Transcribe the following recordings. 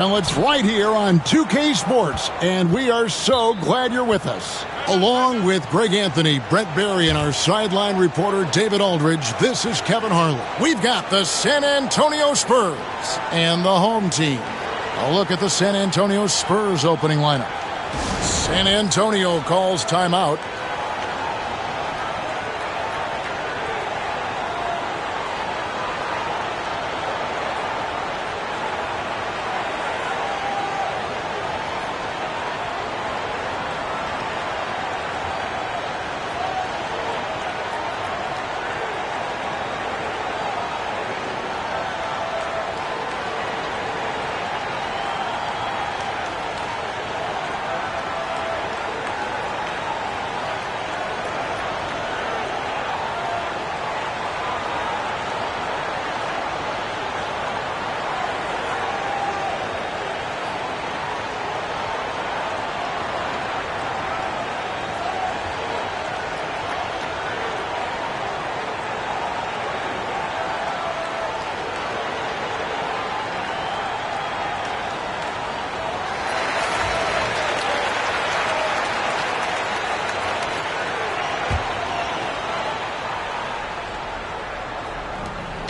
And it's right here on 2K Sports, and we are so glad you're with us. Along with Greg Anthony, Brett Barry, and our sideline reporter David Aldridge, this is Kevin Harlan. We've got the San Antonio Spurs and the home team. A look at the San Antonio Spurs opening lineup. San Antonio calls timeout.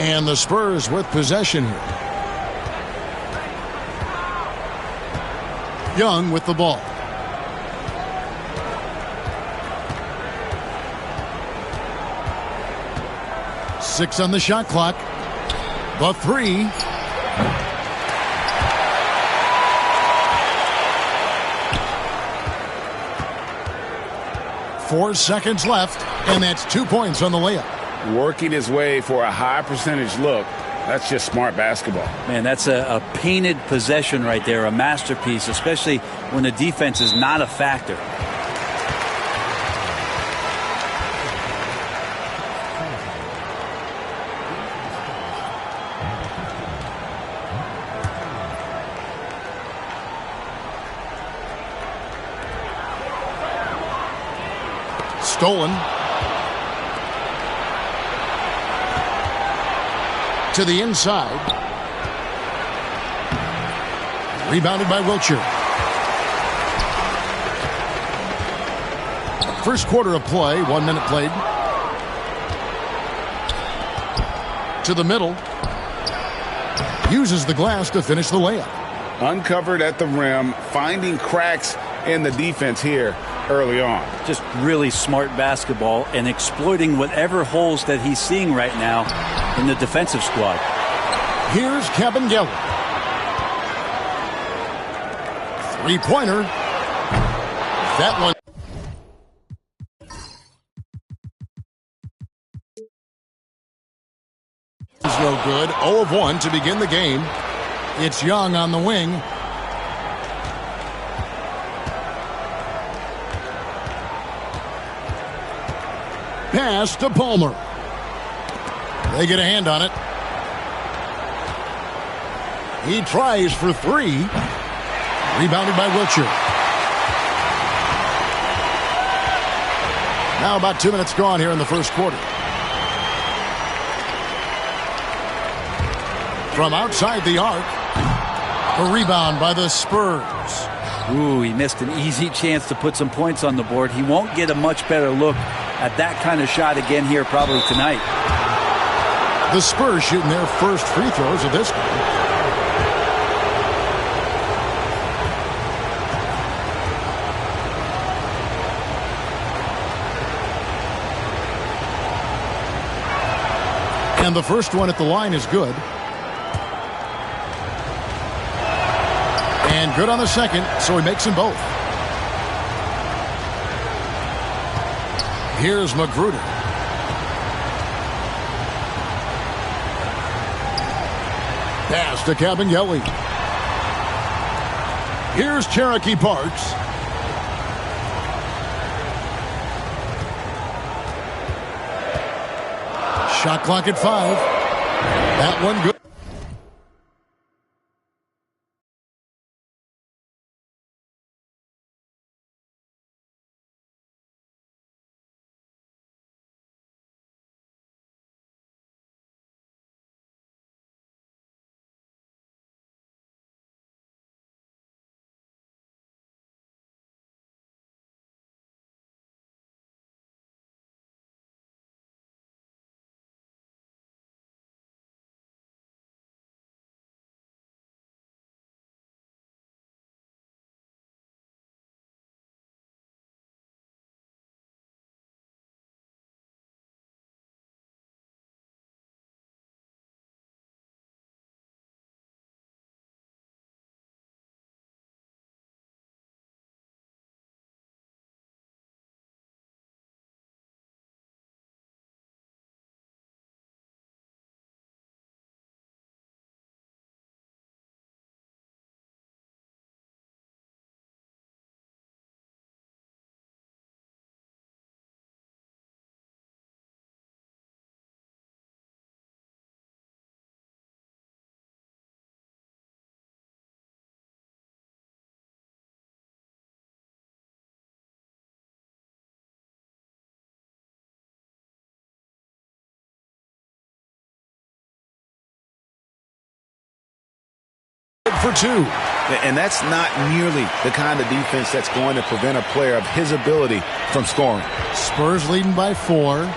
And the Spurs with possession here. Young with the ball. Six on the shot clock. The three. Four seconds left, and that's 2 points on the layup. Working his way for a high percentage look. That's just smart basketball. Man, that's a painted possession right there, a masterpiece, especially when the defense is not a factor. Stolen. To the inside. Rebounded by Wiltshire. First quarter of play, 1 minute played. To the middle. Uses the glass to finish the layup. Uncovered at the rim, finding cracks in the defense here early on. Just really smart basketball and exploiting whatever holes that he's seeing right now in the defensive squad. Here's Kevin Geller. Three-pointer. That one is no good. 0 of 1 to begin the game. It's Young on the wing. Pass to Palmer. They get a hand on it. He tries for three. Rebounded by Wiltshire. Now about 2 minutes gone here in the first quarter. From outside the arc. A rebound by the Spurs. Ooh, he missed an easy chance to put some points on the board. He won't get a much better look at that kind of shot again here probably tonight. The Spurs shooting their first free throws of this game. And the first one at the line is good. And good on the second, so he makes them both. Here's Magruder. Pass to Cabangeli. Here's Cherokee Parks. Shot clock at 5. That one good. for 2. And that's not nearly the kind of defense that's going to prevent a player of his ability from scoring. Spurs leading by 4.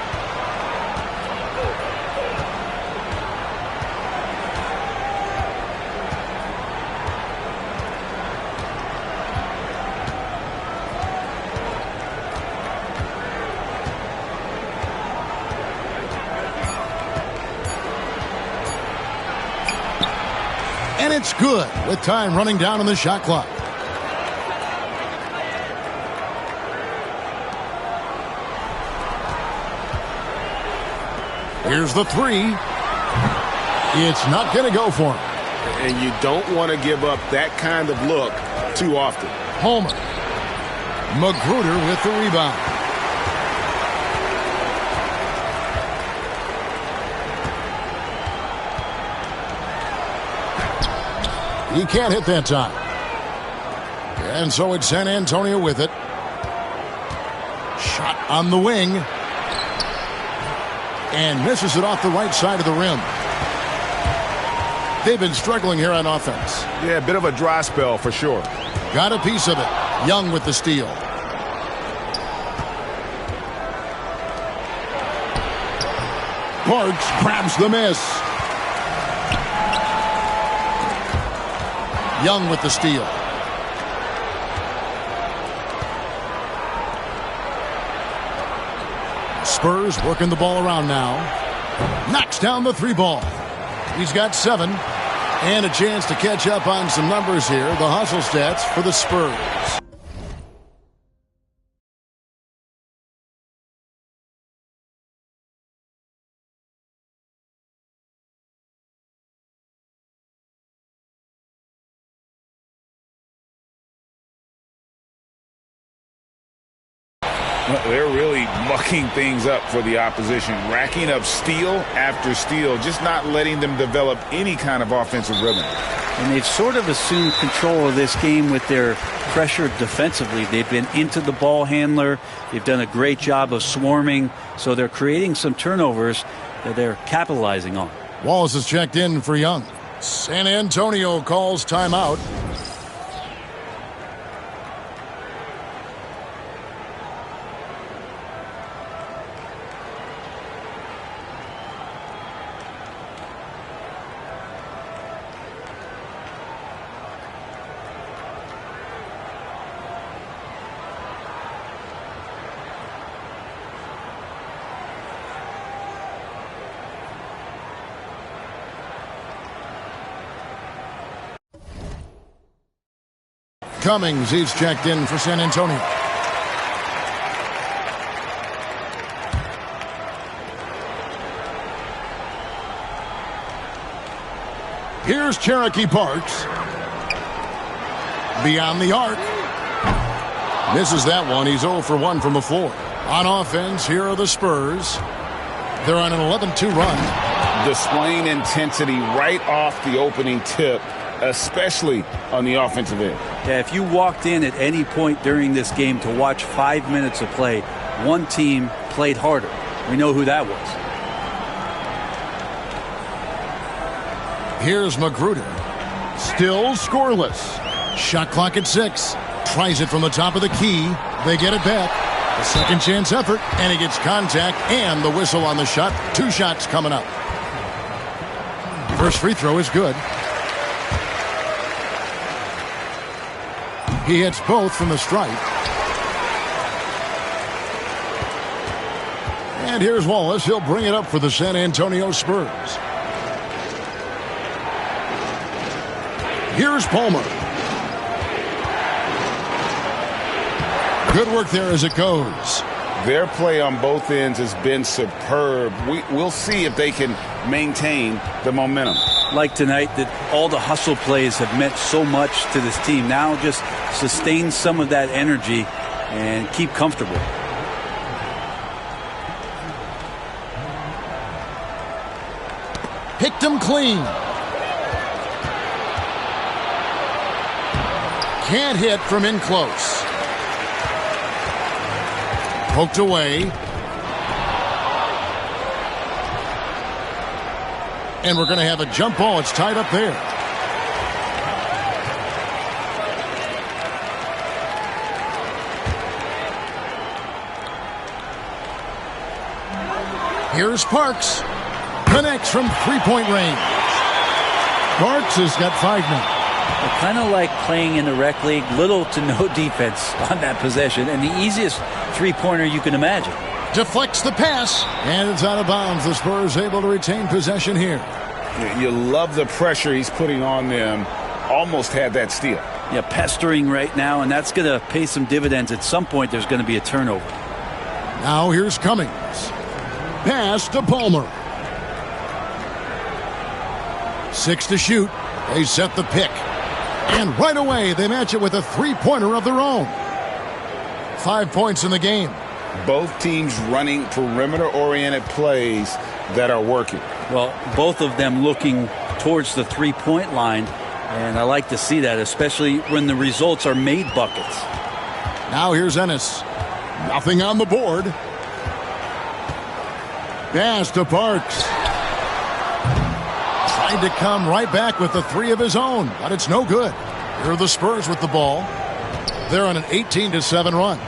And it's good with time running down on the shot clock. Here's the 3. It's not going to go for him. And you don't want to give up that kind of look too often. Homer. Magruder with the rebound. He can't hit that time. And so it's San Antonio with it. Shot on the wing. And misses it off the right side of the rim. They've been struggling here on offense. Yeah, a bit of a dry spell for sure. Got a piece of it. Young with the steal. Parks grabs the miss. Young with the steal. Spurs working the ball around now. Knocks down the 3 ball. He's got 7. And a chance to catch up on some numbers here. The hustle stats for the Spurs. They're really mucking things up for the opposition, racking up steal after steal, just not letting them develop any kind of offensive rhythm. And they've sort of assumed control of this game with their pressure defensively. They've been into the ball handler. They've done a great job of swarming. So they're creating some turnovers that they're capitalizing on. Wallace is checked in for Young. San Antonio calls timeout. Cummings, he's checked in for San Antonio. Here's Cherokee Parks. Beyond the arc. Misses that one. He's 0 for 1 from the floor. On offense, here are the Spurs. They're on an 11-2 run. Displaying intensity right off the opening tip, especially on the offensive end. Yeah, if you walked in at any point during this game to watch 5 minutes of play, one team played harder. We know who that was. Here's Magruder. Still scoreless. Shot clock at 6. Tries it from the top of the key. They get it back. A second chance effort, and he gets contact and the whistle on the shot. 2 shots coming up. First free throw is good. He hits both from the stripe. And here's Wallace. He'll bring it up for the San Antonio Spurs. Here's Palmer. Good work there as it goes. Their play on both ends has been superb. We'll see if they can maintain the momentum. Like tonight, that all the hustle plays have meant so much to this team. Now just sustain some of that energy and keep comfortable. Picked him clean. Can't hit from in close. Poked away. And we're going to have a jump ball. It's tied up there. Here's Parks. Connects from three-point range. Parks has got 5 now. Kind of like playing in the rec league, little to no defense on that possession, and the easiest three-pointer you can imagine. Deflects the pass, and it's out of bounds. The Spurs able to retain possession here. You love the pressure he's putting on them. Almost had that steal. Yeah, pestering right now, and that's going to pay some dividends. At some point, there's going to be a turnover. Now here's Cummings. Pass to Palmer. 6 to shoot. They set the pick. And right away, they match it with a three-pointer of their own. 5 points in the game. Both teams running perimeter-oriented plays that are working. Well, both of them looking towards the three-point line, and I like to see that, especially when the results are made buckets. Now here's Ennis. Nothing on the board. Pass to Parks. Tried to come right back with the 3 of his own, but it's no good. Here are the Spurs with the ball. They're on an 18-7 run.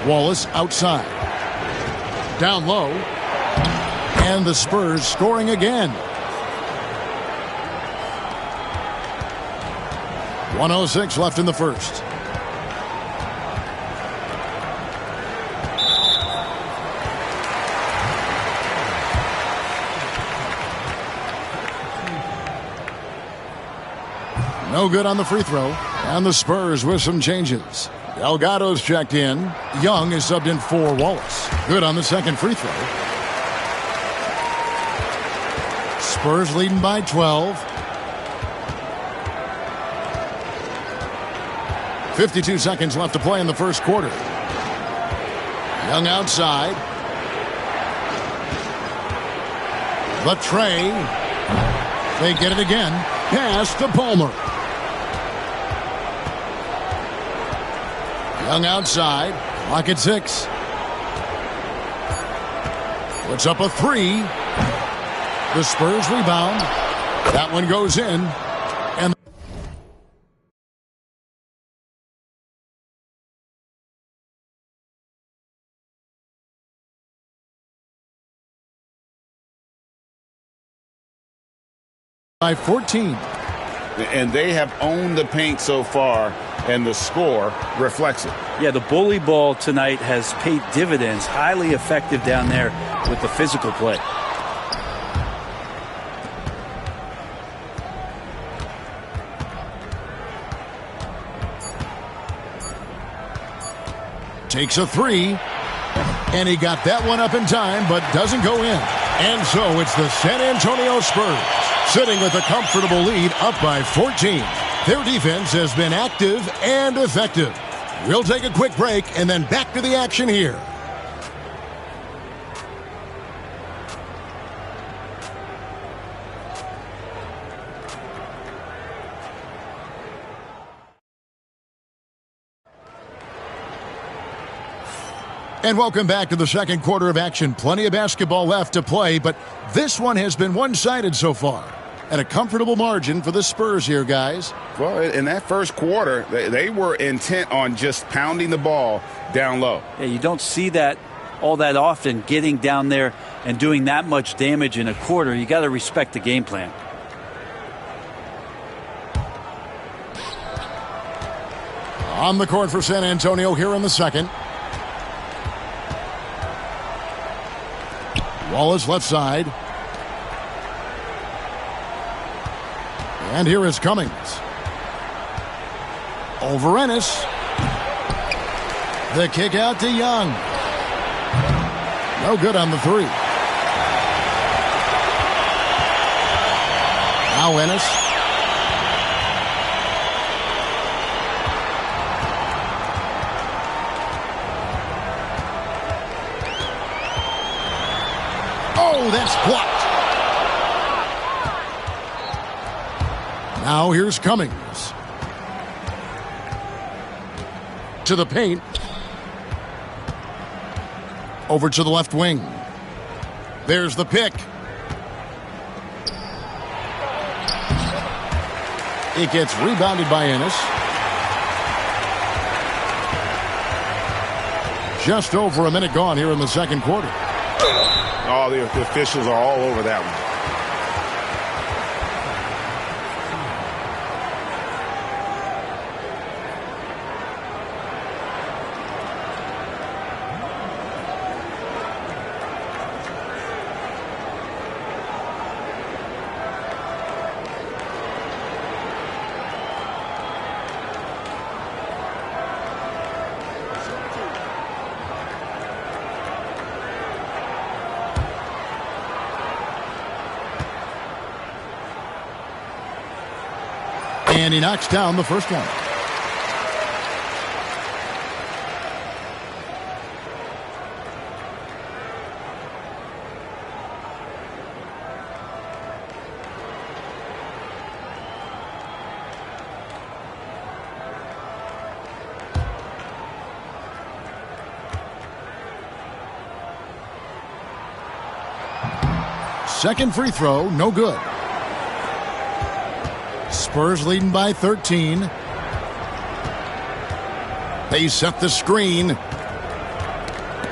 Wallace outside. Down low. And the Spurs scoring again. 1:06 left in the first. No good on the free throw. And the Spurs with some changes. Delgado's checked in. Young is subbed in for Wallace. Good on the second free throw. Spurs leading by 12. 52 seconds left to play in the first quarter. Young outside. The tray. They get it again. Pass to Palmer. Young outside. Clock at 6. Puts up a 3. The Spurs rebound. That one goes in. And by 14. And they have owned the paint so far, and the score reflects it. Yeah, the bully ball tonight has paid dividends. Highly effective down there with the physical play. Takes a 3. And he got that one up in time, but doesn't go in. And so it's the San Antonio Spurs sitting with a comfortable lead, up by 14. Their defense has been active and effective. We'll take a quick break and then back to the action here. And welcome back to the second quarter of action. Plenty of basketball left to play, but this one has been one-sided so far. And a comfortable margin for the Spurs here, guys. Well, in that first quarter, they were intent on just pounding the ball down low. Yeah, you don't see that all that often, getting down there and doing that much damage in a quarter. You got to respect the game plan. On the court for San Antonio here in the second. Wallace left side. And here is Cummings. Over Ennis. The kick out to Young. No good on the 3. Now Ennis. Oh, that's blocked. Now here's Cummings. To the paint. Over to the left wing. There's the pick. It gets rebounded by Ennis. Just over a minute gone here in the second quarter. Oh, the officials are all over that one. And he knocks down the first one. Second free throw, no good. Spurs leading by 13. They set the screen.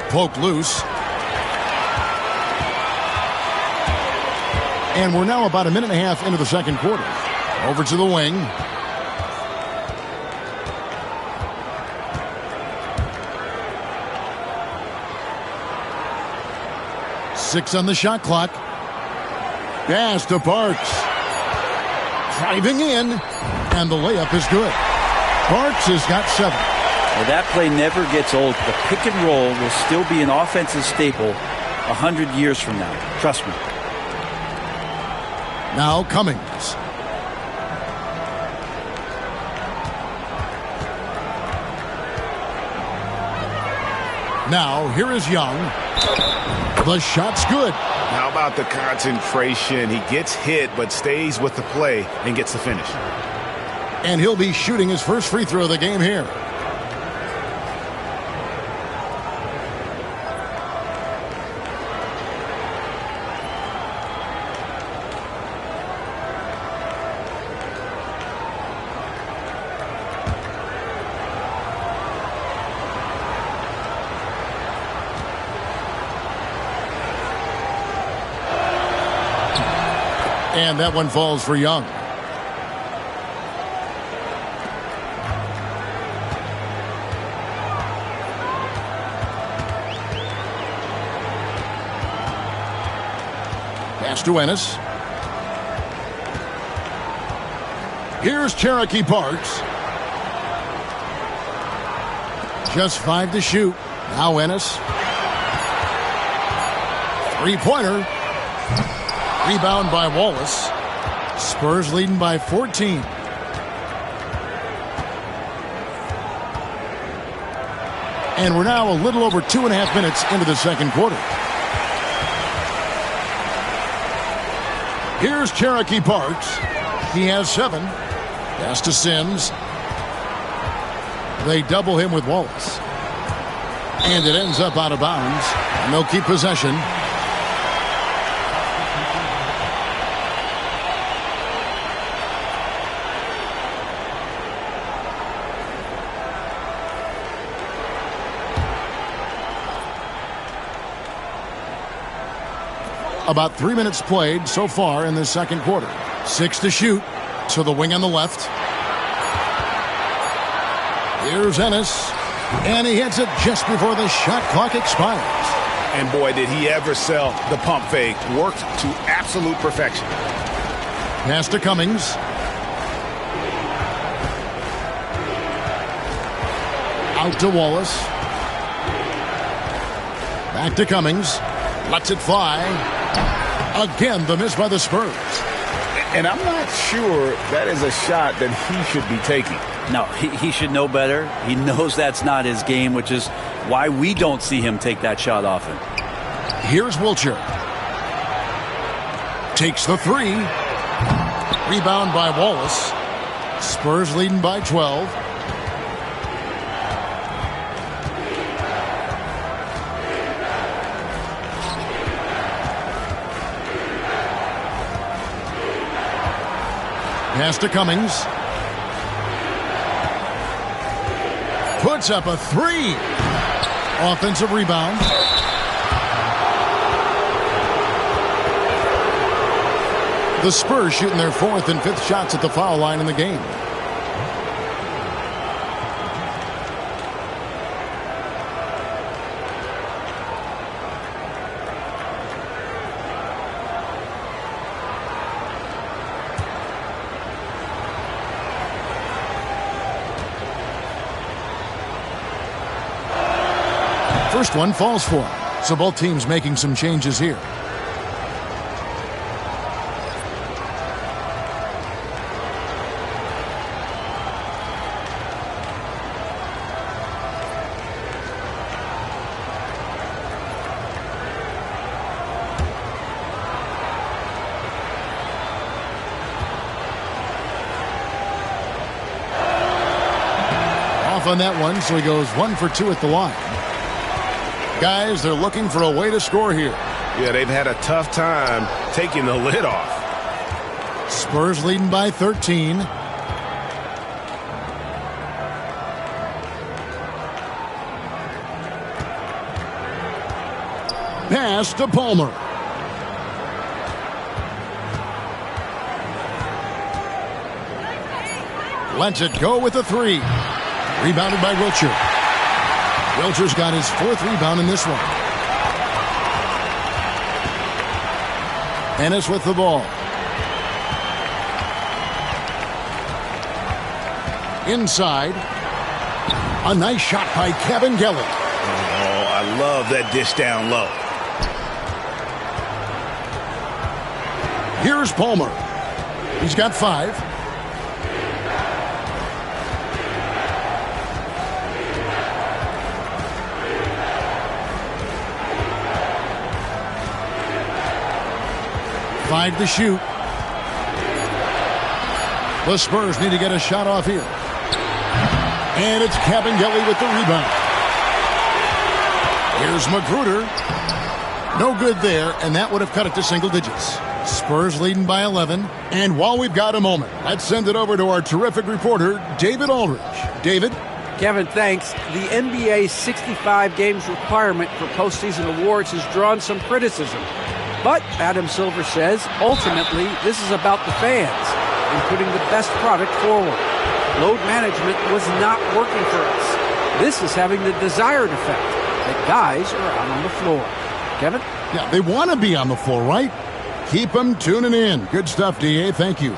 Poke loose. And we're now about a minute and a half into the second quarter. Over to the wing. Six on the shot clock. Pass to Parks. Driving in, and the layup is good. Parks has got 7. Well, that play never gets old. The pick and roll will still be an offensive staple 100 years from now. Trust me. Now Cummings. Now here is Young. The shot's good. How about the concentration? He gets hit but stays with the play and gets the finish. And he'll be shooting his first free throw of the game here. And that one falls for Young. Pass to Ennis. Here's Cherokee Parks. Just 5 to shoot. Now Ennis. Three-pointer. Rebound by Wallace. Spurs leading by 14. And we're now a little over 2.5 minutes into the second quarter. Here's Cherokee Parks. He has 7. Pass to Sims. They double him with Wallace. And it ends up out of bounds. And they'll keep possession. About 3 minutes played so far in this second quarter. 6 to shoot. To the wing on the left. Here's Ennis. And he hits it just before the shot clock expires. And boy, did he ever sell the pump fake. Worked to absolute perfection. Pass to Cummings. Out to Wallace. Back to Cummings. Lets it fly. Again, the miss by the Spurs. And I'm not sure that is a shot that he should be taking. No, he should know better. He knows that's not his game, which is why we don't see him take that shot often. Here's Wilcher. Takes the 3. Rebound by Wallace. Spurs leading by 12. Pass to Cummings. Puts up a 3. Offensive rebound. The Spurs shooting their 4th and 5th shots at the foul line in the game. First one falls for him. So both teams making some changes here. Off on that one, so he goes 1 for 2 at the line. Guys, they're looking for a way to score here. Yeah, they've had a tough time taking the lid off. Spurs leading by 13. Pass to Palmer. Lets it go with a 3. Rebounded by Wiltshire. Wiltshire's got his 4th rebound in this one. Ennis with the ball. Inside. A nice shot by Kevin Gelly. Oh, I love that dish down low. Here's Palmer. He's got 5. Five to shoot. The Spurs need to get a shot off here. And it's Kevin Gelly with the rebound. Here's Magruder. No good there, and that would have cut it to single digits. Spurs leading by 11. And while we've got a moment, let's send it over to our terrific reporter, David Aldridge. David? Kevin, thanks. The NBA's 65 games requirement for postseason awards has drawn some criticism. But, Adam Silver says, ultimately, this is about the fans and putting the best product forward. Load management was not working for us. This is having the desired effect, that guys are out on the floor. Kevin? Yeah, they want to be on the floor, right? Keep them tuning in. Good stuff, DA. Thank you.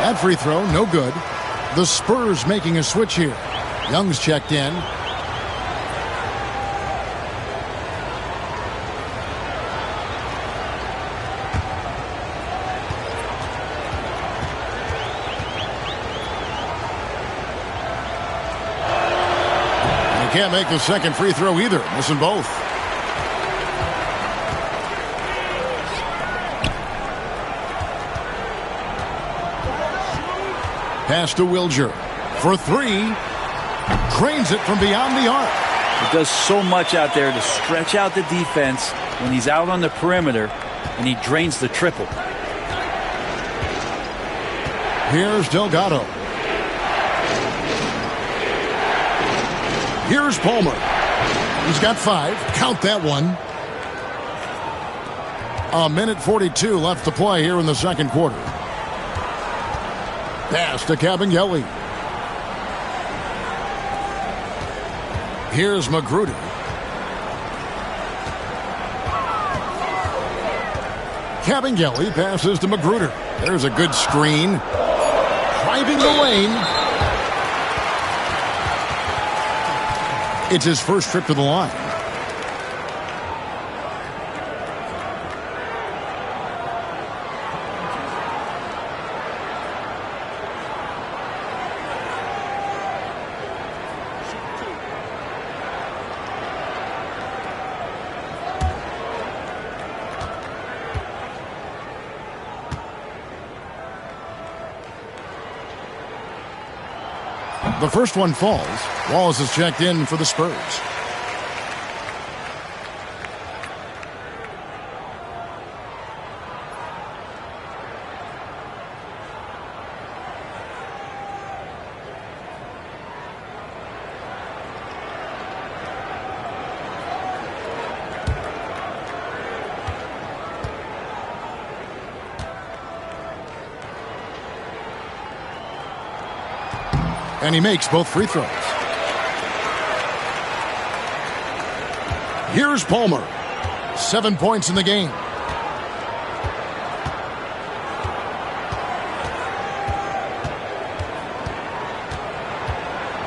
That free throw, no good. The Spurs making a switch here. Young's checked in. He can't make the second free throw either. Missing both. Pass to Wiltshire for 3. Cranes it from beyond the arc. He does so much out there to stretch out the defense when he's out on the perimeter, and he drains the triple. Here's Delgado. Here's Palmer. He's got 5. Count that one. 1:42 left to play here in the second quarter. Pass to Cabangeli. Here's Magruder. Cabangeli passes to Magruder. There's a good screen. Driving the lane. It's his first trip to the line. The first one falls. Wallace is checked in for the Spurs. And he makes both free throws. Here's Palmer. 7 points in the game.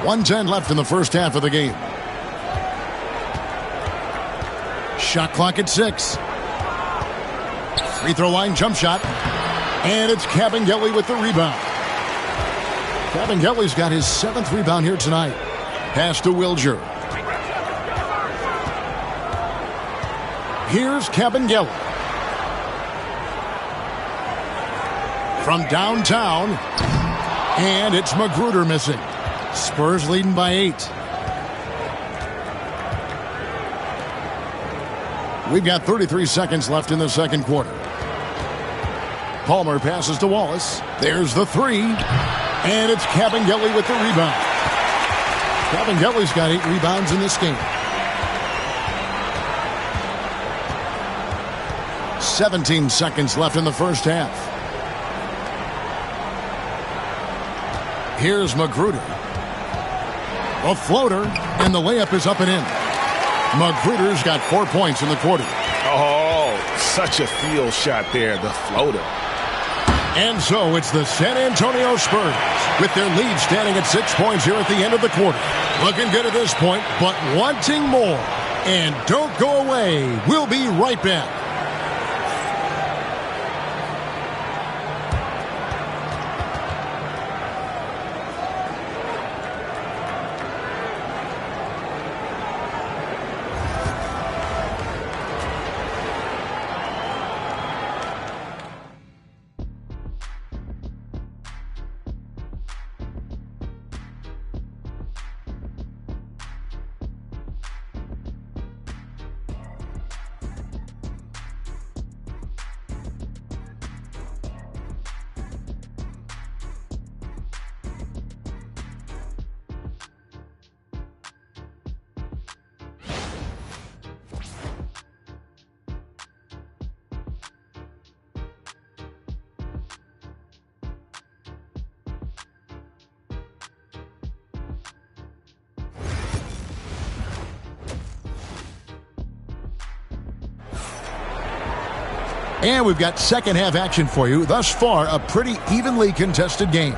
.110 left in the first half of the game. Shot clock at 6. Free throw line jump shot. And it's Kabengele with the rebound. Kabengele's got his 7th rebound here tonight. Pass to Wilger. Here's Kabengele. From downtown. And it's Magruder missing. Spurs leading by 8. We've got 33 seconds left in the second quarter. Palmer passes to Wallace. There's the 3. And it's Kabengele with the rebound. Kabengele's got 8 rebounds in this game. 17 seconds left in the first half. Here's Magruder. A floater, and the layup is up and in. Magruder's got 4 points in the quarter. Oh, such a field shot there, the floater. And so it's the San Antonio Spurs with their lead standing at 6 points here at the end of the quarter. Looking good at this point, but wanting more. And don't go away. We'll be right back. And we've got second half action for you. Thus far, a pretty evenly contested game.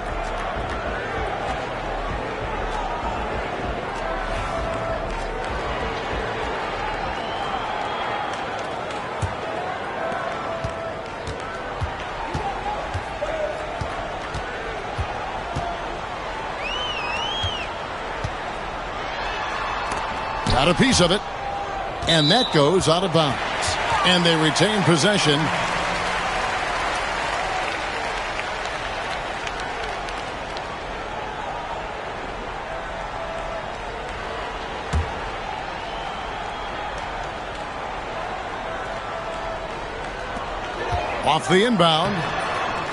Got a piece of it. And that goes out of bounds. And they retain possession. Off the inbound.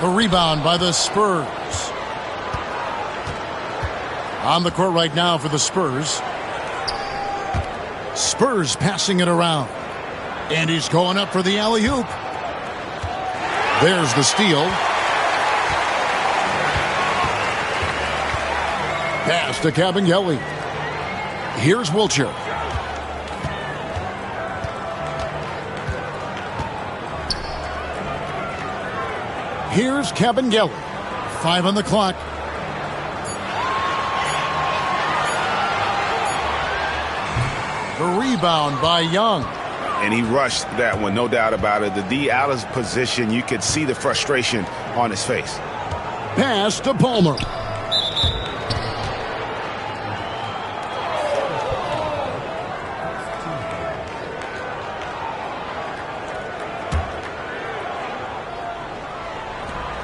The rebound by the Spurs. On the court right now for the Spurs. Spurs passing it around. And he's going up for the alley-oop. There's the steal. Pass to Kabengele. Here's Wilcher. Here's Kabengele. 5 on the clock. The rebound by Young. And he rushed that one, no doubt about it. The D out of position, you could see the frustration on his face. Pass to Palmer.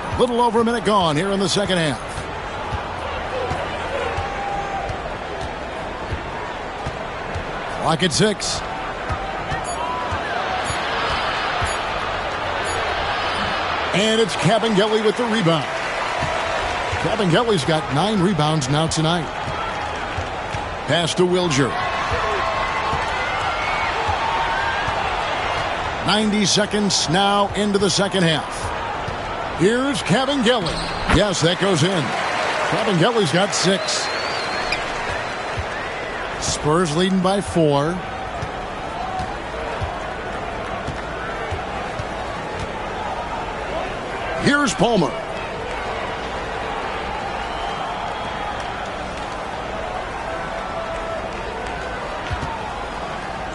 A little over a minute gone here in the second half. Clock at 6. And it's Cabangeli with the rebound. Cabangeli's got 9 rebounds now tonight. Pass to Wilger. 90 seconds now into the second half. Here's Cabangeli. Yes, that goes in. Cabangeli's got 6. Spurs leading by 4. Here's Palmer.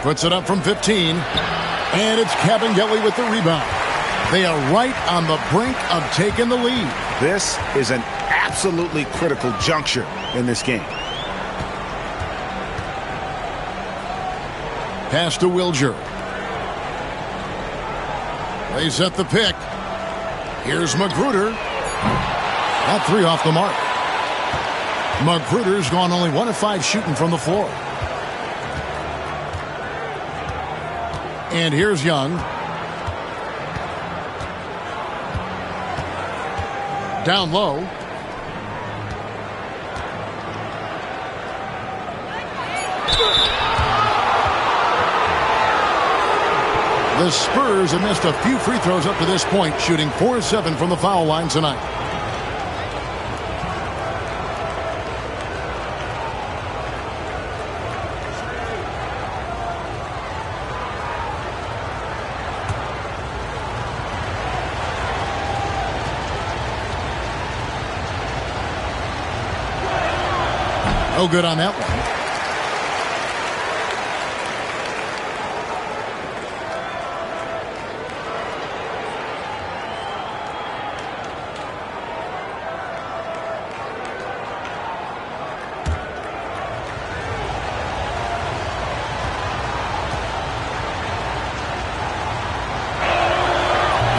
Puts it up from 15. And it's Cabangeli with the rebound. They are right on the brink of taking the lead. This is an absolutely critical juncture in this game. Pass to Wilger. They set the pick. Here's Magruder. That 3 off the mark. Magruder's gone only 1 of 5 shooting from the floor. And here's Young. Down low. The Spurs have missed a few free throws up to this point, shooting 4-7 from the foul line tonight. No good on that one.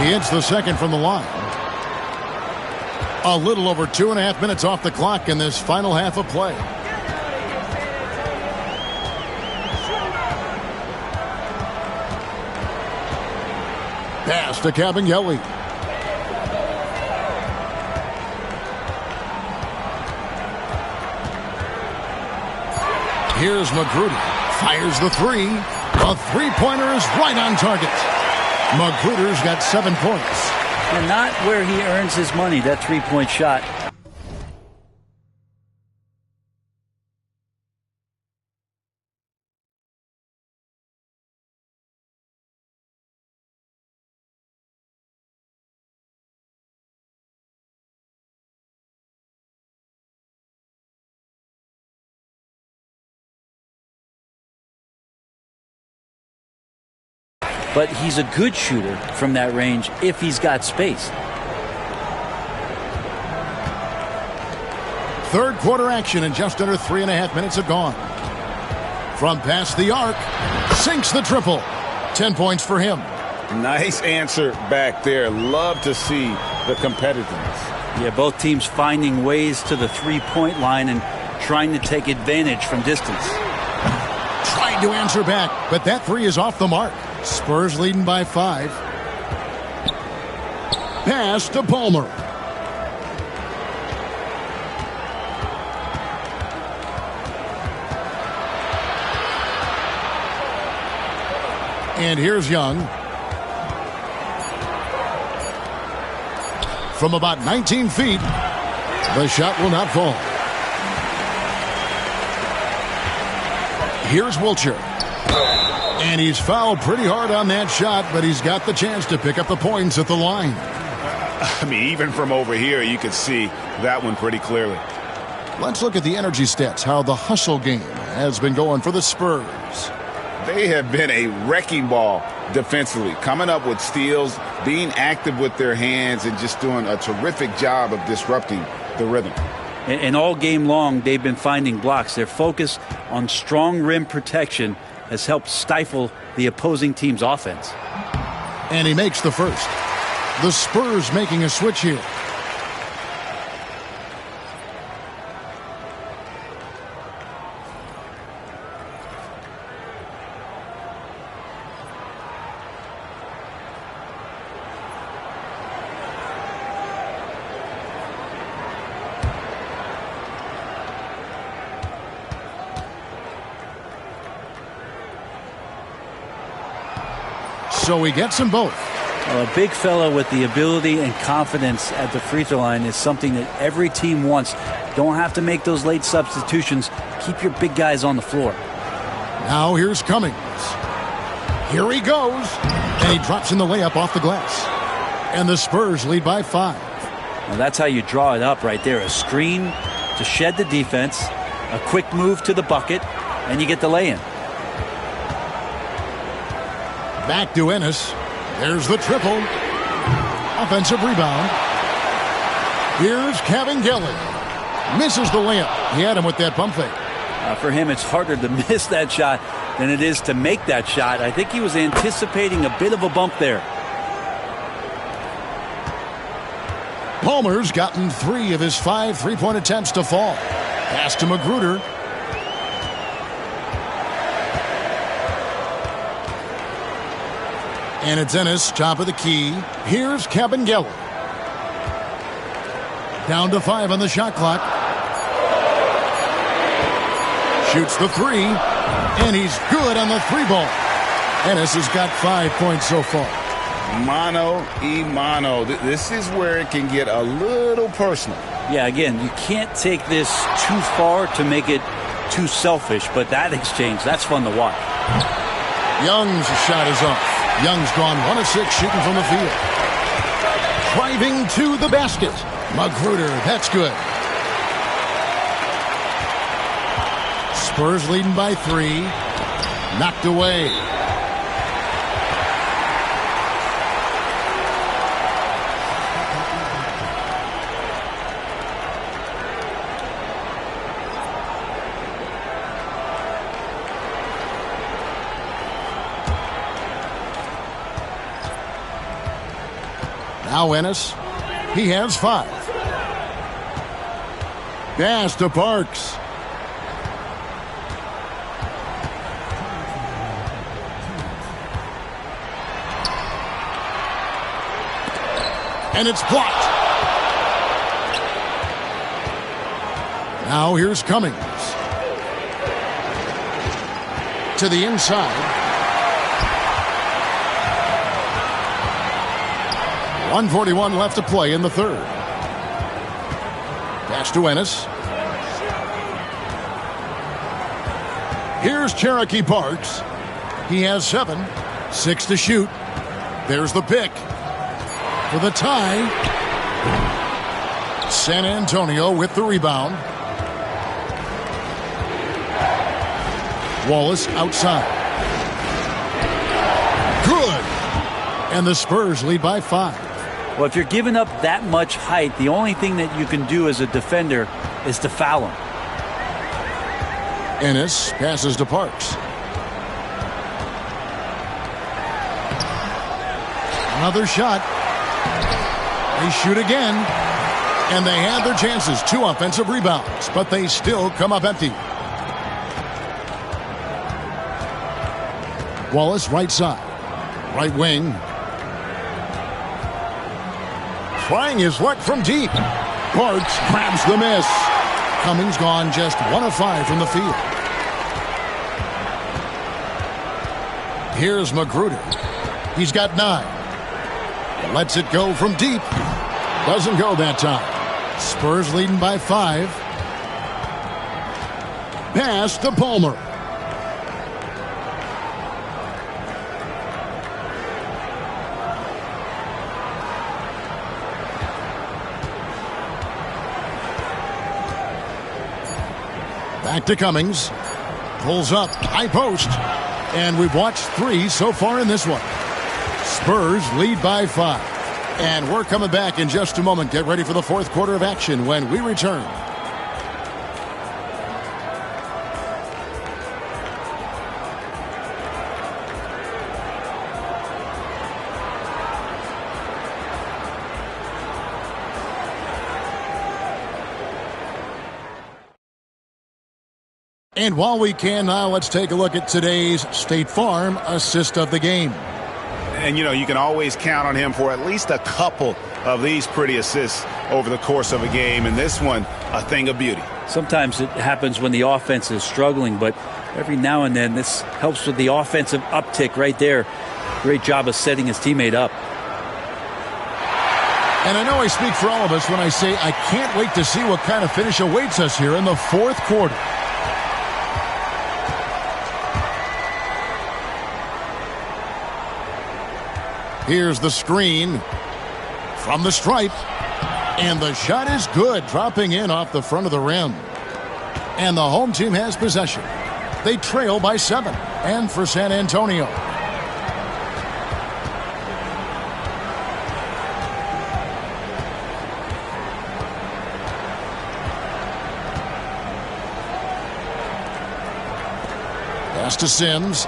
He hits the second from the line. A little over 2.5 minutes off the clock in this final half of play. Pass to Cabangeli. Here's Magruder. Fires the 3. A 3-pointer is right on target. Magruder's got 7 points. And not where he earns his money, that 3-point shot. But he's a good shooter from that range if he's got space. Third quarter action, and just under 3.5 minutes have gone. From past the arc, sinks the triple. 10 points for him. Nice answer back there. Love to see the competitiveness. Yeah, both teams finding ways to the 3-point line and trying to take advantage from distance. Trying to answer back, but that 3 is off the mark. Spurs leading by 5. Pass to Palmer. And here's Young. From about 19 feet, the shot will not fall. Here's Wilcher. And he's fouled pretty hard on that shot, but he's got the chance to pick up the points at the line. I mean, even from over here, you could see that one pretty clearly. Let's look at the energy stats, how the hustle game has been going for the Spurs. They have been a wrecking ball defensively, coming up with steals, being active with their hands, and just doing a terrific job of disrupting the rhythm. And all game long, they've been finding blocks. Their focus on strong rim protection has helped stifle the opposing team's offense. And he makes the first. The Spurs making a switch here. So he gets them both. Well, a big fella with the ability and confidence at the free throw line is something that every team wants. Don't have to make those late substitutions. Keep your big guys on the floor. Now here's Cummings. Here he goes. And he drops in the layup off the glass. And the Spurs lead by 5. Well, that's how you draw it up right there. A screen to shed the defense, a quick move to the bucket, and you get the lay-in. Back to Ennis. There's the triple. Offensive rebound. Here's Kevin Gilly. Misses the layup. He had him with that pump fake. For him, it's harder to miss that shot than it is to make that shot. I think he was anticipating a bit of a bump there. Palmer's gotten 3 of his 5 3-point attempts to fall. Pass to Magruder. And it's Ennis, top of the key. Here's Kevin Gilly. Down to 5 on the shot clock. Shoots the 3. And he's good on the 3-ball. Ennis has got 5 points so far. Mano y mano. This is where it can get a little personal. Yeah, again, you can't take this too far to make it too selfish, but that exchange, that's fun to watch. Young's shot is off. Young's gone 1 of 6 shooting from the field. Driving to the basket. Magruder, that's good. Spurs leading by 3. Knocked away. Now Ennis. He has 5. Pass to Parks. And it's blocked. Now here's Cummings. To the inside. 1:41 left to play in the third. Pass to Ennis. Here's Cherokee Parks. He has 7. 6 to shoot. There's the pick. For the tie. San Antonio with the rebound. Wallace outside. Good. And the Spurs lead by 5. Well, if you're giving up that much height, the only thing that you can do as a defender is to foul him. Ennis passes to Parks. Another shot. They shoot again. And they had their chances. 2 offensive rebounds. But they still come up empty. Wallace right side. Right wing. Trying his luck from deep. Parks grabs the miss. Cummings gone just 1 of 5 from the field. Here's Magruder. He's got 9. Lets it go from deep. Doesn't go that time. Spurs leading by 5. Pass to Palmer. Back to Cummings. Pulls up. High post. And we've watched 3 so far in this one. Spurs lead by 5. And we're coming back in just a moment. Get ready for the 4th quarter of action when we return. And while we can now, let's take a look at today's State Farm assist of the game. And, you can always count on him for at least a couple of these pretty assists over the course of a game. And this one, a thing of beauty. Sometimes it happens when the offense is struggling, but every now and then this helps with the offensive uptick right there. Great job of setting his teammate up. And I know I speak for all of us when I say I can't wait to see what kind of finish awaits us here in the fourth quarter. Here's the screen from the stripe. And the shot is good, dropping in off the front of the rim. And the home team has possession. They trail by 7. And for San Antonio. Pass to Sims.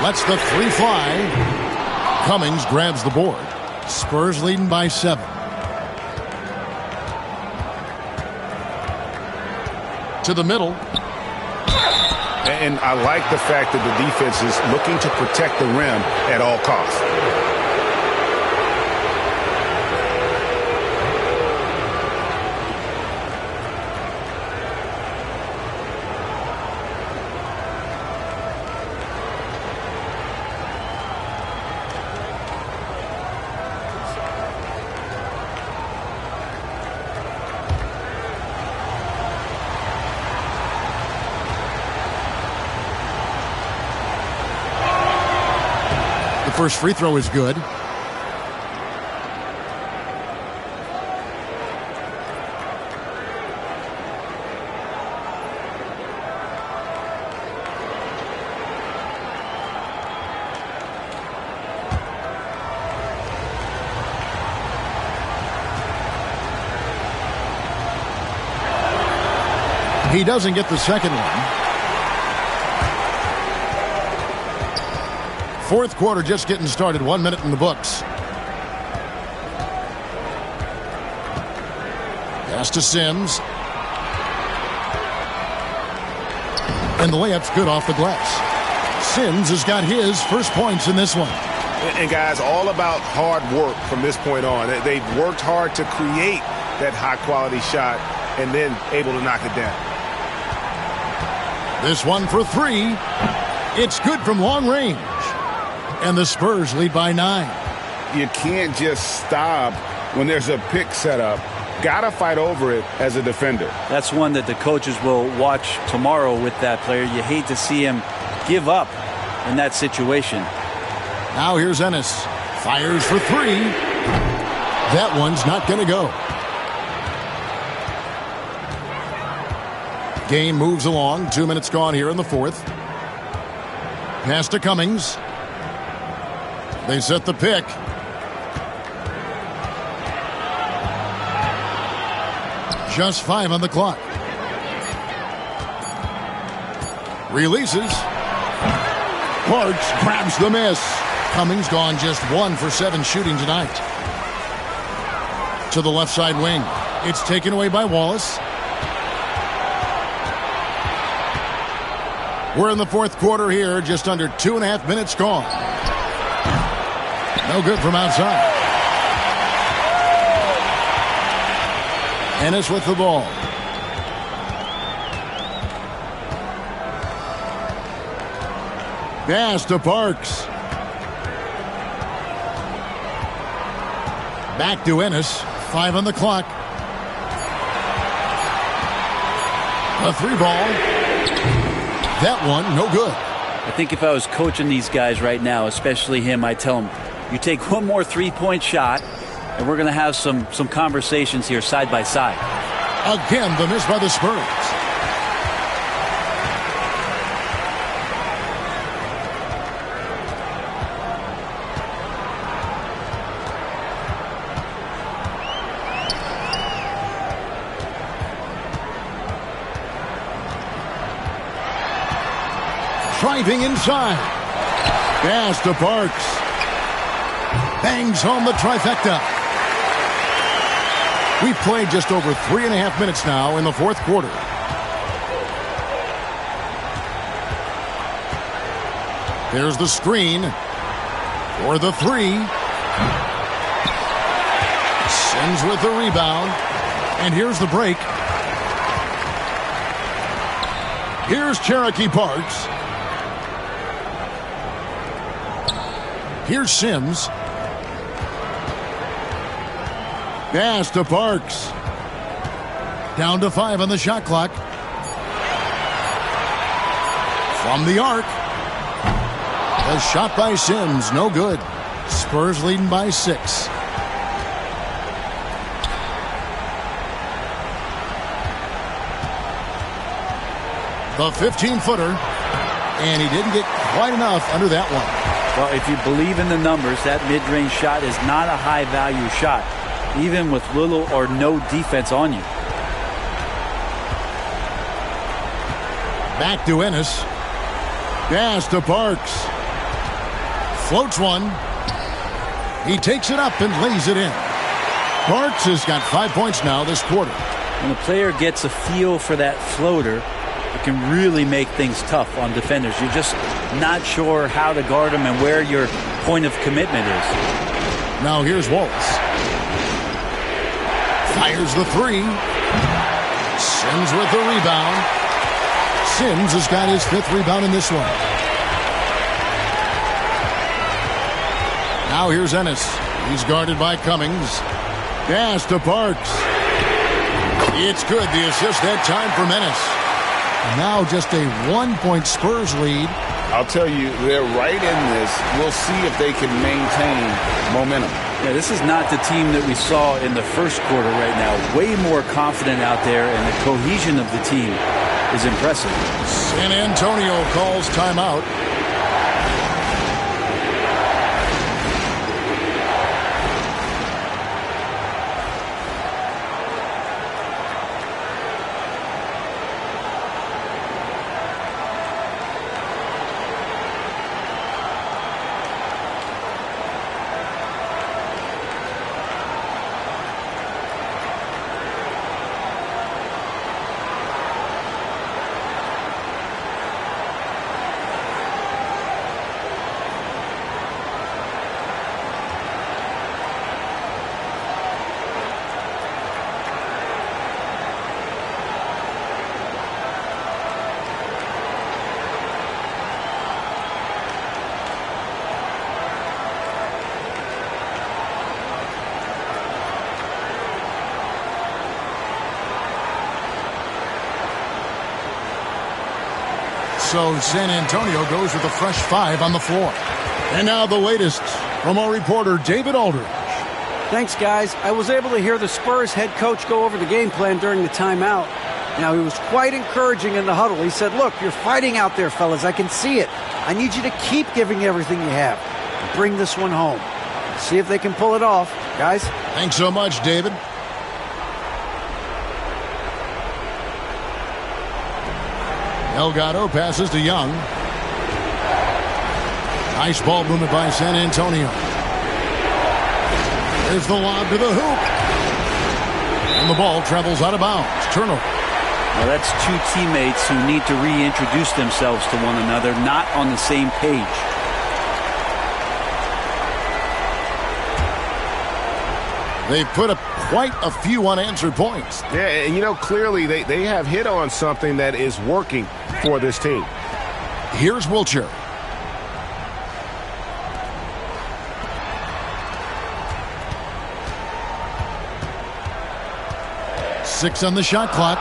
Lets the 3 fly. Cummings grabs the board. Spurs leading by 7. To the middle. And I like the fact that the defense is looking to protect the rim at all costs. First free throw is good. He doesn't get the second one. Fourth quarter just getting started. 1 minute in the books. Pass to Sims. And the layup's good off the glass. Sims has got his first points in this one. And guys, all about hard work from this point on. They've worked hard to create that high-quality shot and then able to knock it down. This one for 3. It's good from long range. And the Spurs lead by 9. You can't just stop when there's a pick set up. Got to fight over it as a defender. That's one that the coaches will watch tomorrow with that player. You hate to see him give up in that situation. Now here's Ennis. Fires for 3. That one's not going to go. Game moves along. 2 minutes gone here in the fourth. Pass to Cummings. They set the pick. Just 5 on the clock. Releases. Parks grabs the miss. Cummings gone just 1 for 7 shooting tonight. To the left side wing. It's taken away by Wallace. We're in the fourth quarter here. Just under 2.5 minutes gone. No good from outside. Ennis with the ball. Pass to Parks. Back to Ennis. 5 on the clock. A 3 ball. That one, no good. I think if I was coaching these guys right now, especially him, I'd tell him, you take one more 3-point shot, and we're going to have some conversations here side by side. Again, the miss by the Spurs. Driving inside. Pass to Parks. Bangs home the trifecta. We've played just over 3.5 minutes now in the fourth quarter. There's the screen for the 3. Sims with the rebound. And here's the break. Here's Cherokee Parks. Here's Sims. Pass to Parks. Down to 5 on the shot clock. From the arc. A shot by Sims, no good. Spurs leading by 6. The 15-footer. And he didn't get quite enough under that one. Well, if you believe in the numbers, that mid-range shot is not a high-value shot, even with little or no defense on you. Back to Ennis. Pass to Parks. Floats one. He takes it up and lays it in. Parks has got 5 points now this quarter. When a player gets a feel for that floater, it can really make things tough on defenders. You're just not sure how to guard them and where your point of commitment is. Now here's Waltz. Fires the 3. Sims with the rebound. Sims has got his 5th rebound in this one. Now here's Ennis. He's guarded by Cummings. Pass to Parks. It's good. The assist that time for Ennis. Now just a 1-point Spurs lead. I'll tell you, they're right in this. We'll see if they can maintain momentum. Yeah, this is not the team that we saw in the first quarter right now. Way more confident out there, and the cohesion of the team is impressive. San Antonio calls timeout. So San Antonio goes with a fresh 5 on the floor. And now the latest from our reporter, David Aldridge. Thanks, guys. I was able to hear the Spurs head coach go over the game plan during the timeout. Now, he was quite encouraging in the huddle. He said, look, you're fighting out there, fellas. I can see it. I need you to keep giving everything you have. Bring this one home. See if they can pull it off. Guys? Thanks so much, David. Delgado passes to Young. Nice ball movement by San Antonio. There's the lob to the hoop. And the ball travels out of bounds. Turnover. Well, that's two teammates who need to reintroduce themselves to one another, not on the same page. They've put up quite a few unanswered points. Yeah, and you know, clearly they have hit on something that is working for this team. Here's Wiltshire. Six on the shot clock.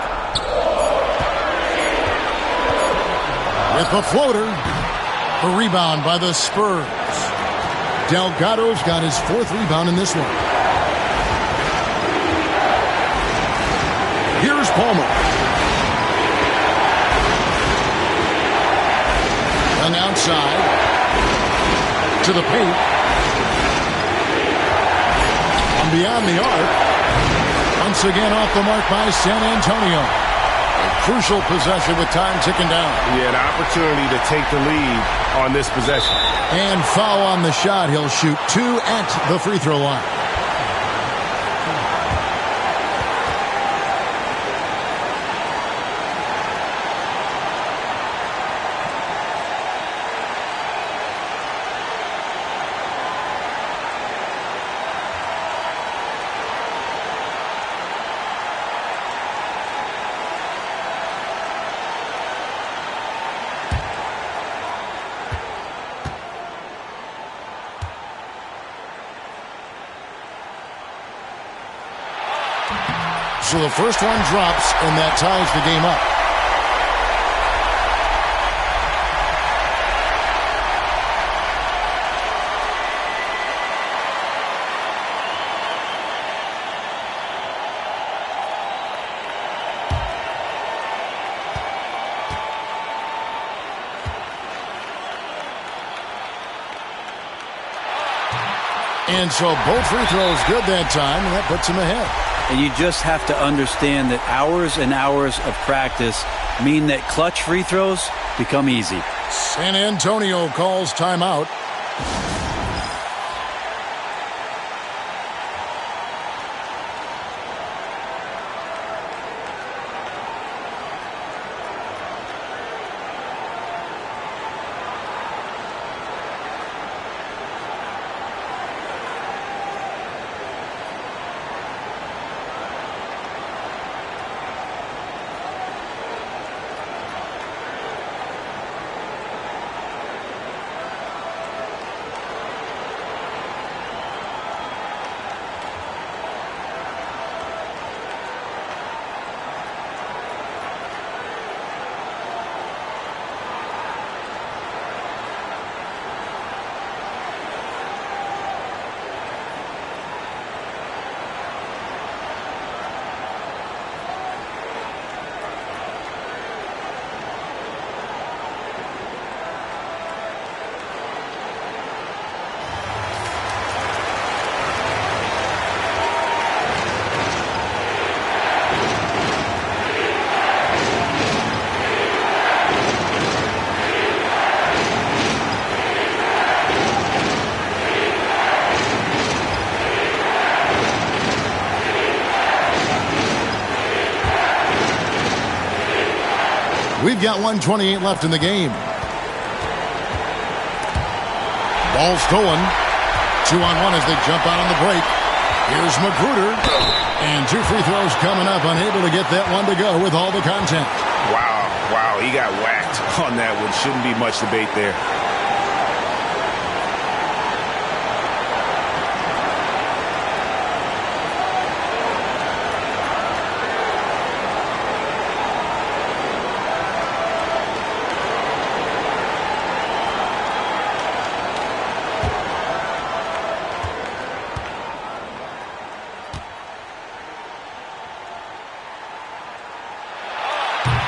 With the floater. The rebound by the Spurs. Delgado's got his 4th rebound in this one. Here's Palmer. Young outside. To the paint. From beyond the arc. Once again off the mark by San Antonio. A crucial possession with time ticking down. Yeah, an opportunity to take the lead on this possession. And foul on the shot. He'll shoot 2 at the free throw line. So the first one drops, and that ties the game up. And so both free throws good that time, and that puts him ahead. And you just have to understand that hours and hours of practice mean that clutch free throws become easy. San Antonio calls timeout. We've got 1:28 left in the game. Ball stolen. 2-on-1 as they jump out on the break. Here's Magruder. And two free throws coming up. Unable to get that one to go with all the contact. Wow, he got whacked on that one. Shouldn't be much debate there.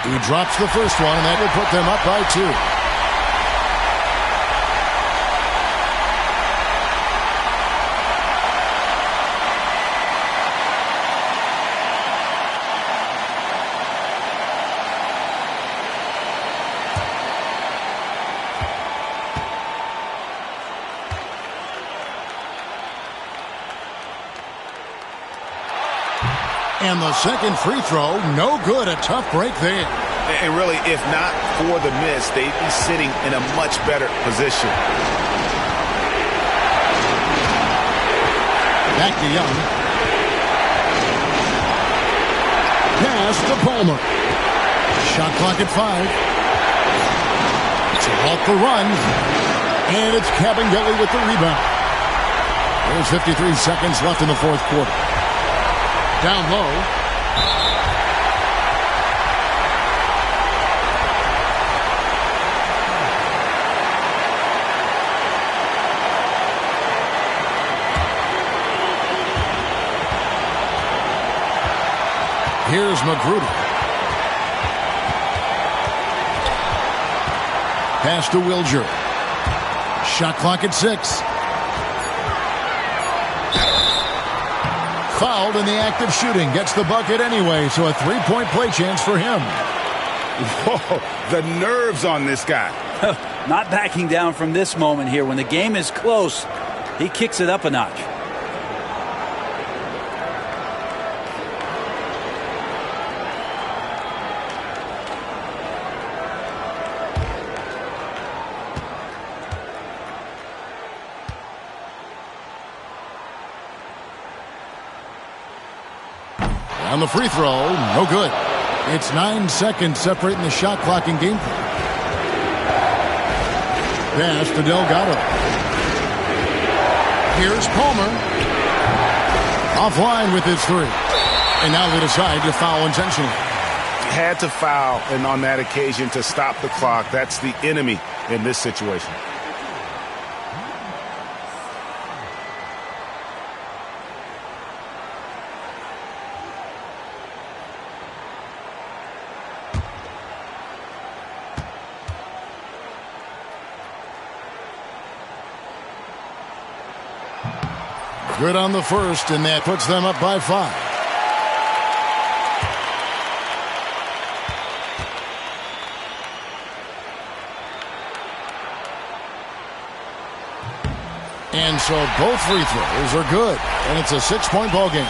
He drops the first one, and that will put them up by 2. And the second free throw, no good. A tough break there. And really, if not for the miss, they'd be sitting in a much better position. Back to Young. Pass to Palmer. Shot clock at 5. It's a walk the run. And it's Cabangeli with the rebound. There's 53 seconds left in the fourth quarter. Down low. Here's Magruder. Pass to Wilger. Shot clock at 6. Fouled in the act of shooting. Gets the bucket anyway, so a three-point play chance for him. Whoa, the nerves on this guy. Not backing down from this moment here. When the game is close, he kicks it up a notch. On the free throw, no good. It's 9 seconds separating the shot clock and game clock. Pass to Delgado. Here's Palmer. Offline with his 3. And now they decide to foul intentionally. Had to foul, and on that occasion to stop the clock. That's the enemy in this situation. Good on the first, and that puts them up by 5. And so both free throws are good, and it's a 6-point ball game.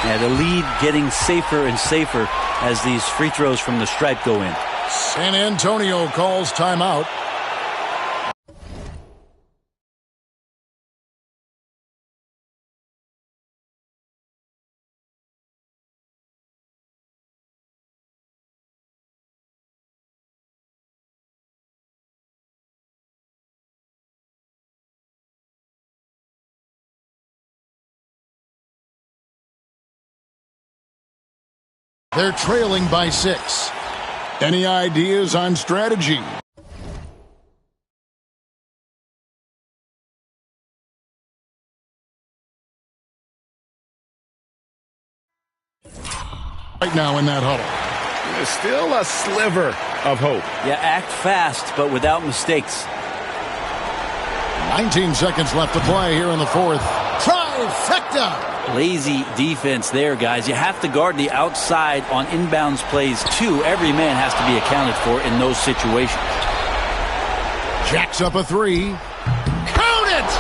Yeah, the lead getting safer and safer as these free throws from the stripe go in. San Antonio calls timeout. They're trailing by 6. Any ideas on strategy? Right now in that huddle. There's still a sliver of hope. Yeah, act fast, but without mistakes. 19 seconds left to play here in the fourth. Trifecta! Lazy defense there, guys. You have to guard the outside on inbounds plays, too. Every man has to be accounted for in those situations. Jacks up a 3. Count it!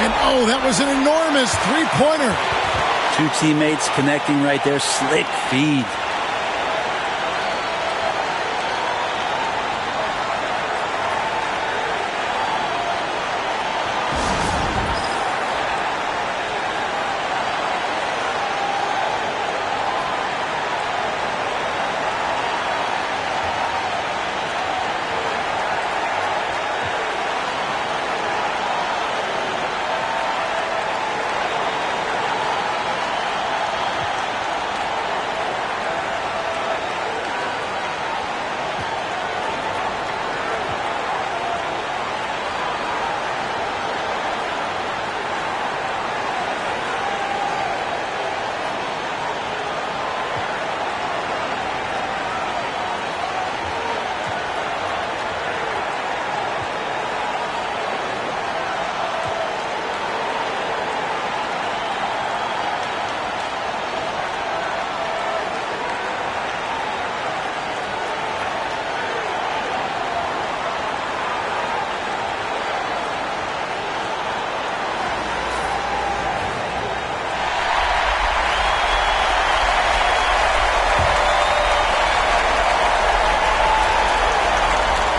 And, oh, that was an enormous three-pointer. 2 teammates connecting right there. Slick feed.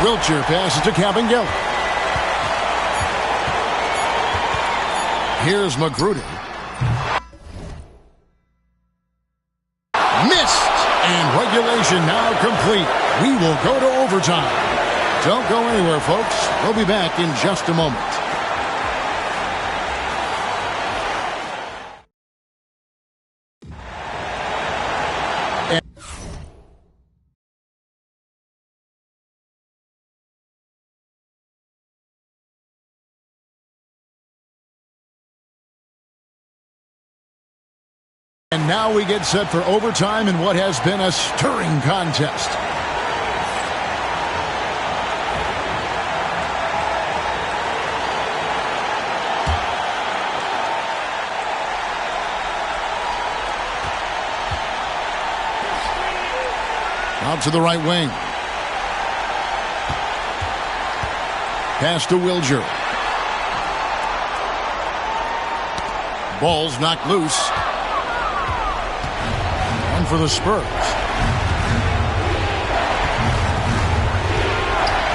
Wiltshire passes to Cabangel. Here's Magruder. Missed! And regulation now complete. We will go to overtime. Don't go anywhere, folks. We'll be back in just a moment. And now we get set for overtime in what has been a stirring contest. Out to the right wing. Pass to Wiltshire. Ball's knocked loose. For the Spurs.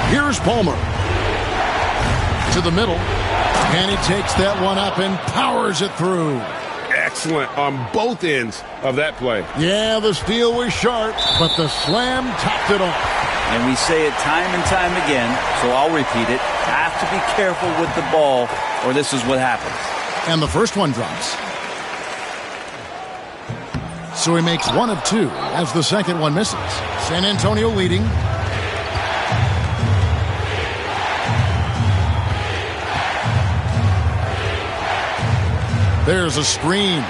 Here's Palmer. To the middle. And he takes that one up and powers it through. Excellent on both ends of that play. Yeah, the steal was sharp, but the slam topped it off. And we say it time and time again, so I'll repeat it. Have to be careful with the ball, or this is what happens. And the first one drops. So he makes 1 of 2 as the second one misses. San Antonio leading. There's a screen.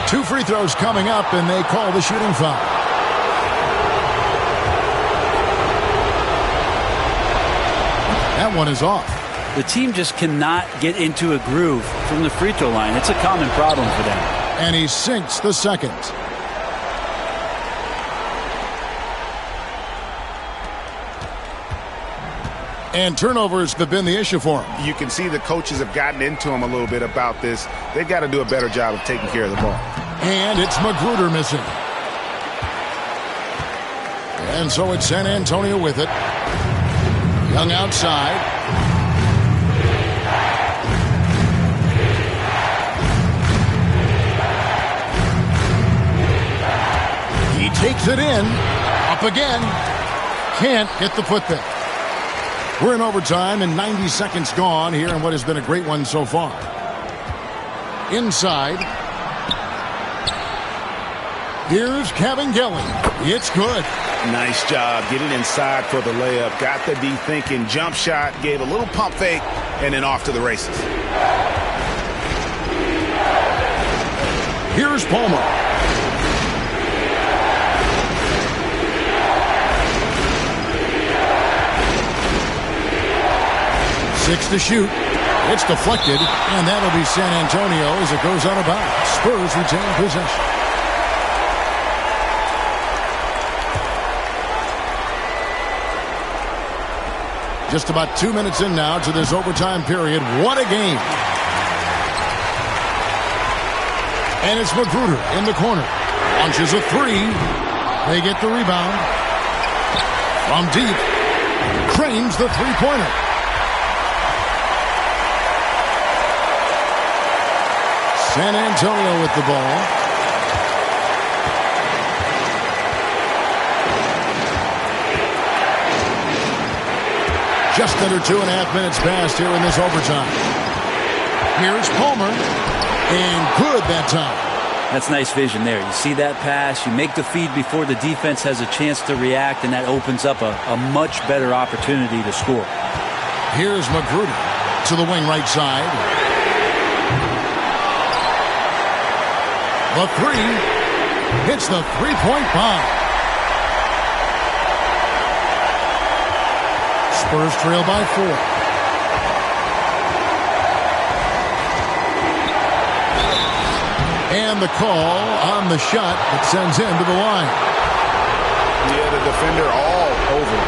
2 free throws coming up, and they call the shooting foul. That one is off. The team just cannot get into a groove from the free throw line. It's a common problem for them. And he sinks the second. And turnovers have been the issue for him. You can see the coaches have gotten into him a little bit about this. They've got to do a better job of taking care of the ball. And it's Magruder missing. And so it's San Antonio with it. Young outside. He takes it in. Up again. Can't get the putback. We're in overtime and 90 seconds gone here in what has been a great one so far. Inside. Here's Kevin Gelly. It's good. Nice job getting inside for the layup. Got the D thinking jump shot, gave a little pump fake, and then off to the races. Here's Palmer. Six to shoot. It's deflected, and that'll be San Antonio as it goes out of bounds. Spurs retain possession. Just about 2 minutes in now to this overtime period. What a game. And it's Magruder in the corner. Launches a 3. They get the rebound. From deep. Cranes the three-pointer. San Antonio with the ball. Just under 2.5 minutes passed here in this overtime. Here's Palmer. And good that time. That's nice vision there. You see that pass, you make the feed before the defense has a chance to react, and that opens up a much better opportunity to score. Here's Magruder to the wing right side. The 3 hits the three-point bomb. Spurs trail by 4. And the call on the shot that sends him to the line. Yeah, the defender all over.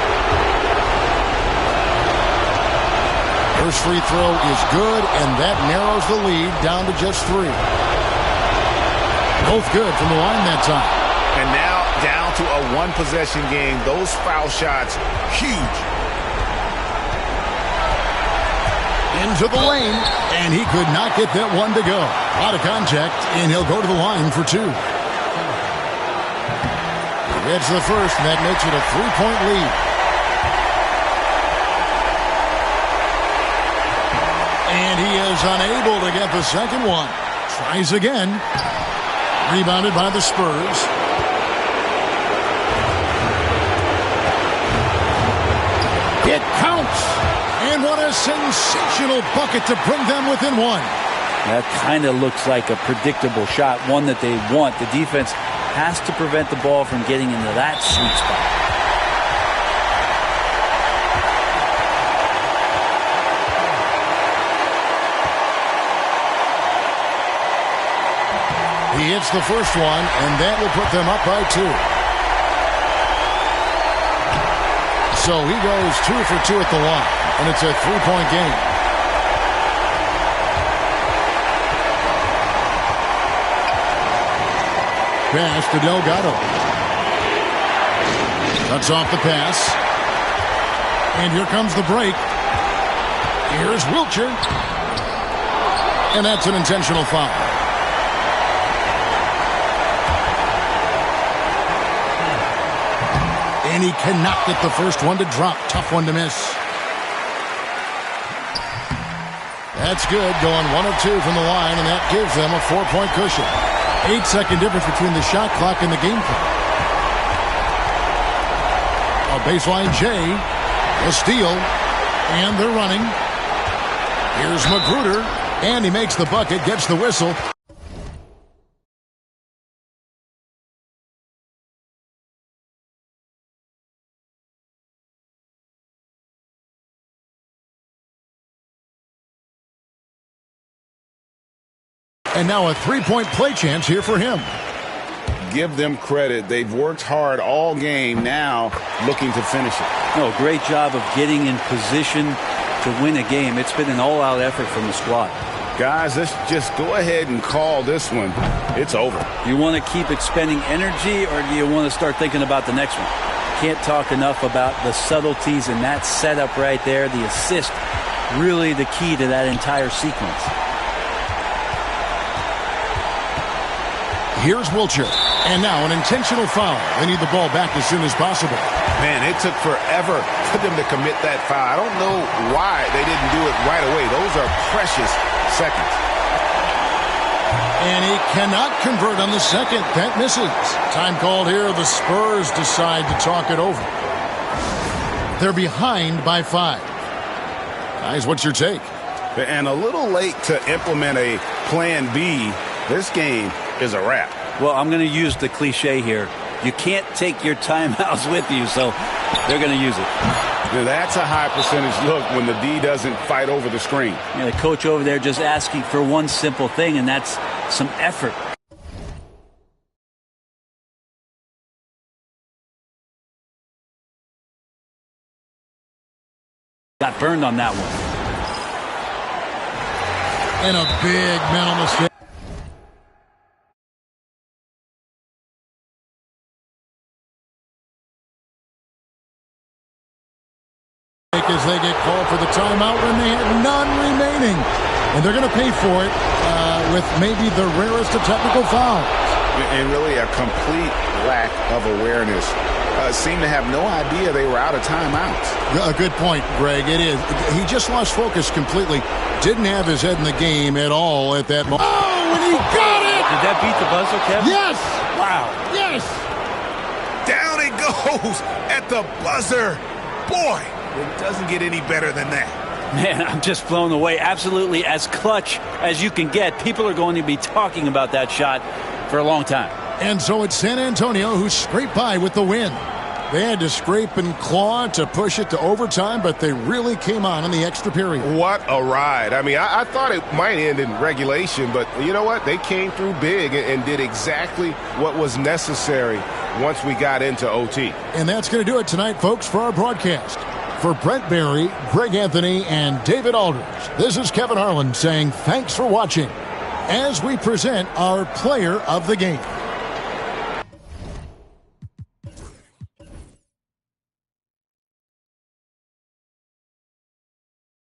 First free throw is good, and that narrows the lead down to just 3. Both good from the line that time. And now down to a one-possession game. Those foul shots, huge. Into the lane, and he could not get that one to go. Out of contact, and he'll go to the line for 2. It's the first, and that makes it a 3-point lead. And he is unable to get the second one. Tries again. Rebounded by the Spurs. It counts. And what a sensational bucket to bring them within 1. That kind of looks like a predictable shot, one that they want. The defense has to prevent the ball from getting into that sweet spot. He hits the first one, and that will put them up by 2. So he goes 2 for 2 at the line, and it's a 3-point game. Pass to Delgado. Cuts off the pass. And here comes the break. Here's Wiltshire. And that's an intentional foul. And he cannot get the first one to drop. Tough one to miss. That's good, going 1 of 2 from the line, and that gives them a 4-point cushion. 8-second difference between the shot clock and the game clock. A baseline J, a steal, and they're running. Here's Magruder, and he makes the bucket, gets the whistle. And now a three-point play chance here for him. Give them credit. They've worked hard all game, now looking to finish it. No, great job of getting in position to win a game. It's been an all-out effort from the squad. Guys, let's just go ahead and call this one. It's over. You want to keep expending energy, or do you want to start thinking about the next one? Can't talk enough about the subtleties in that setup right there. The assist, really the key to that entire sequence. Here's Wilcher. And now an intentional foul. They need the ball back as soon as possible. Man, it took forever for them to commit that foul. I don't know why they didn't do it right away. Those are precious seconds. And he cannot convert on the second. That misses. Time called here. The Spurs decide to talk it over. They're behind by 5. Guys, what's your take? And a little late to implement a plan B. This game is a wrap. Well, I'm going to use the cliche here. You can't take your timeouts with you, so they're going to use it. Now, that's a high percentage look when the D doesn't fight over the screen. Yeah, the coach over there just asking for one simple thing, and that's some effort. Got burned on that one. And a big mental mistake. As they get called for the timeout when they had none remaining. And they're going to pay for it with maybe the rarest of technical fouls. And really a complete lack of awareness. Seemed to have no idea they were out of timeouts. A good point, Greg. It is. He just lost focus completely. Didn't have his head in the game at all at that moment. Oh, and he got it! Did that beat the buzzer, Kevin? Yes! Wow. Yes! Down it goes at the buzzer. Boy, it doesn't get any better than that. Man, I'm just blown away. Absolutely as clutch as you can get. People are going to be talking about that shot for a long time. And so it's San Antonio who scraped by with the win. They had to scrape and claw to push it to overtime, but they really came on in the extra period. What a ride. I mean, I thought it might end in regulation, but you know what? They came through big and did exactly what was necessary once we got into OT. And that's going to do it tonight, folks, for our broadcast. For Brent Barry, Greg Anthony, and David Aldridge, this is Kevin Harlan saying thanks for watching as we present our player of the game.